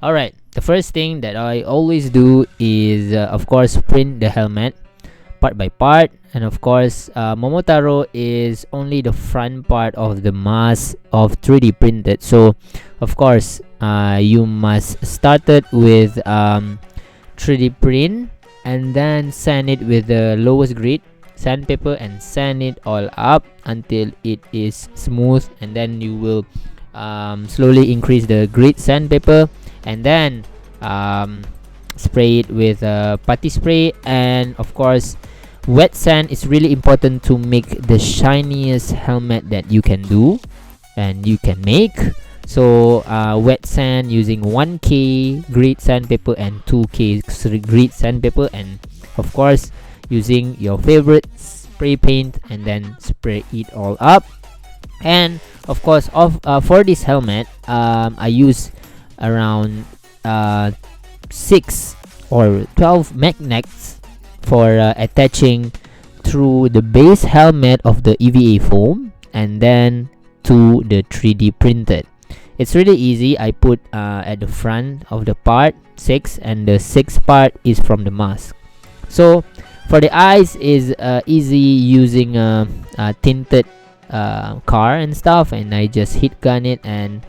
Alright, the first thing that I always do is of course print the helmet part by part, and of course Momotaro is only the front part of the mask of 3D printed. So of course you must start it with 3D print and then sand it with the lowest grade sandpaper and sand it all up until it is smooth, and then you will slowly increase the grit sandpaper, and then spray it with putty spray. And of course wet sand is really important to make the shiniest helmet that you can do and you can make. So wet sand using 1k grit sandpaper and 2k grit sandpaper, and of course using your favorite spray paint and then spray it all up. And of course for this helmet I use around 6 or 12 magnets for attaching through the base helmet of the Eva Foam and then to the 3D printed. It's really easy. I put at the front of the part 6, and the 6th part is from the mask. So for the eyes is easy using a tinted car and stuff, and I just heat gun it and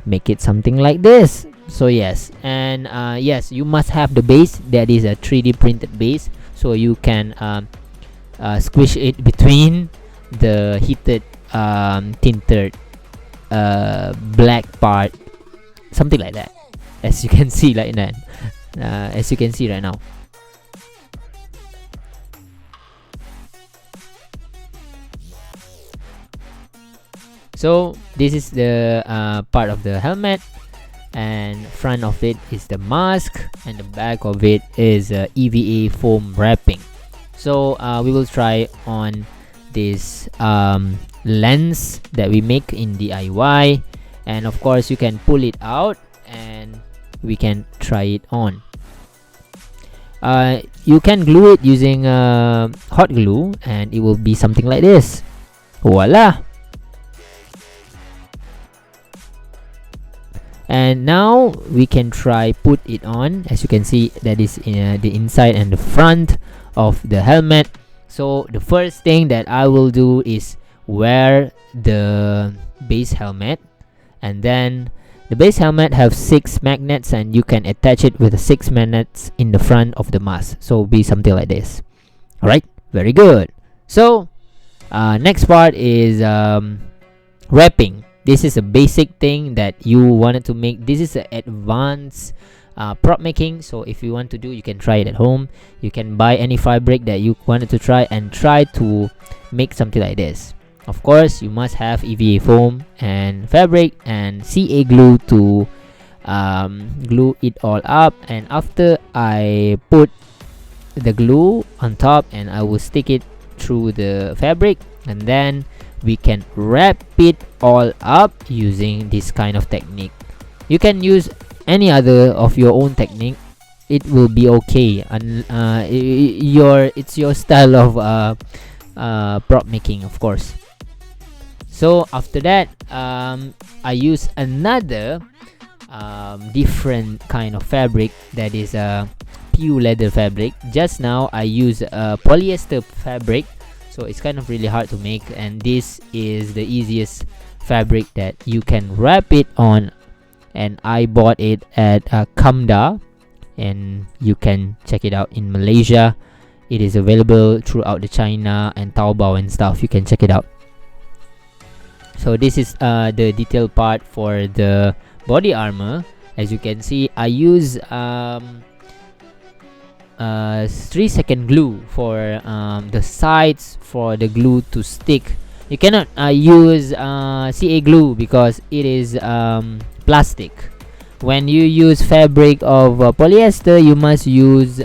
make it something like this. So yes, and yes, you must have the base that is a 3D printed base, so you can squish it between the heated tinted black part, something like that, as you can see like that, as you can see right now. So this is the part of the helmet, and front of it is the mask, and the back of it is EVA foam wrapping. So we will try on this lens that we make in DIY, and of course you can pull it out and we can try it on. You can glue it using hot glue, and it will be something like this. Voila! And now we can try put it on. As you can see, that is the inside and the front of the helmet. So the first thing that I will do is wear the base helmet, and then the base helmet have 6 magnets, and you can attach it with the 6 magnets in the front of the mask. So be something like this. Alright, very good. So next part is wrapping. This is a basic thing that you wanted to make. This is an advanced prop making, so if you want to do, you can try it at home. You can buy any fabric that you wanted to try and try to make something like this. Of course you must have EVA foam and fabric and CA glue to glue it all up. And after I put the glue on top, and I will stick it through the fabric, and then we can wrap it all up using this kind of technique. You can use any other of your own technique, it will be okay, and it's your style of prop making, of course. So after that I use another different kind of fabric, that is a Pu leather fabric. Just now I use a polyester fabric, so it's kind of really hard to make, and this is the easiest fabric that you can wrap it on. And I bought it at Kamda, and you can check it out in Malaysia. It is available throughout the China and Taobao and stuff. You can check it out. So this is the detail part for the body armor. As you can see, I use 3-second glue for the sides for the glue to stick. You cannot use CA glue because it is plastic. When you use fabric of polyester, you must use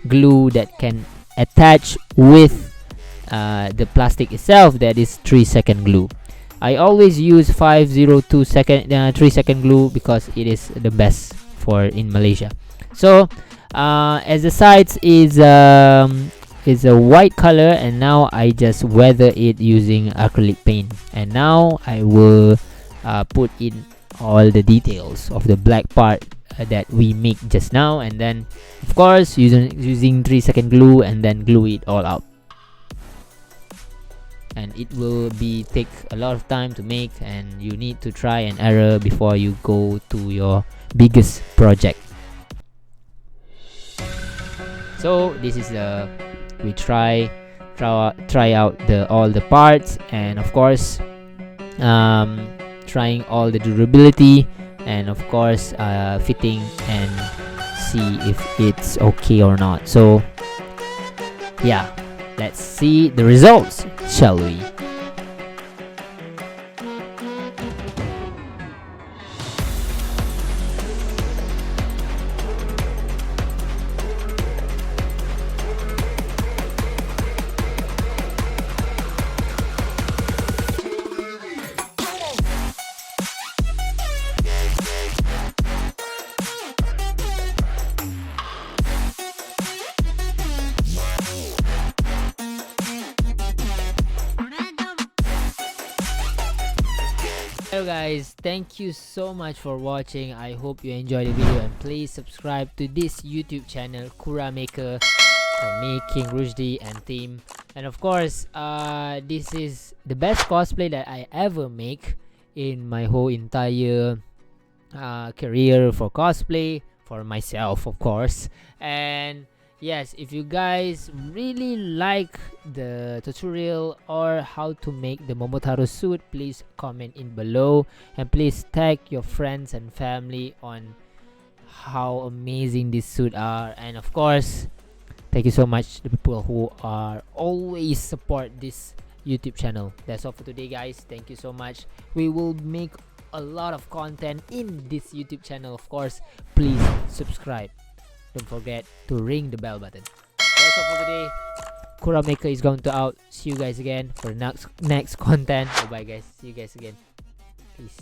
glue that can attach with the plastic itself, that is 3-second glue. I always use 3-second glue because it is the best for in Malaysia. So as the sides is a white color, and now I just weather it using acrylic paint, and now I will put in all the details of the black part that we make just now, and then of course using 3-second glue, and then glue it all up. And it will be take a lot of time to make, and you need to try and error before you go to your biggest project. So this is the we try out all the parts, and of course trying all the durability, and of course fitting, and see if it's okay or not. So yeah, let's see the results, shall we? Hello guys, thank you so much for watching. I hope you enjoyed the video, and please subscribe to this YouTube channel, Kuramaker, for making Rushdie and team. And of course, this is the best cosplay that I ever make in my whole entire career for cosplay, for myself of course. And yes, if you guys really like the tutorial or how to make the Momotaros suit, please comment in below, and please tag your friends and family on how amazing this suit are. And of course, thank you so much to the people who are always support this YouTube channel. That's all for today guys, thank you so much. We will make a lot of content in this YouTube channel. Of course, please subscribe. Don't forget to ring the bell button. That's all for today. Kuramaker is going to out. See you guys again for next content. Bye bye guys. See you guys again. Peace.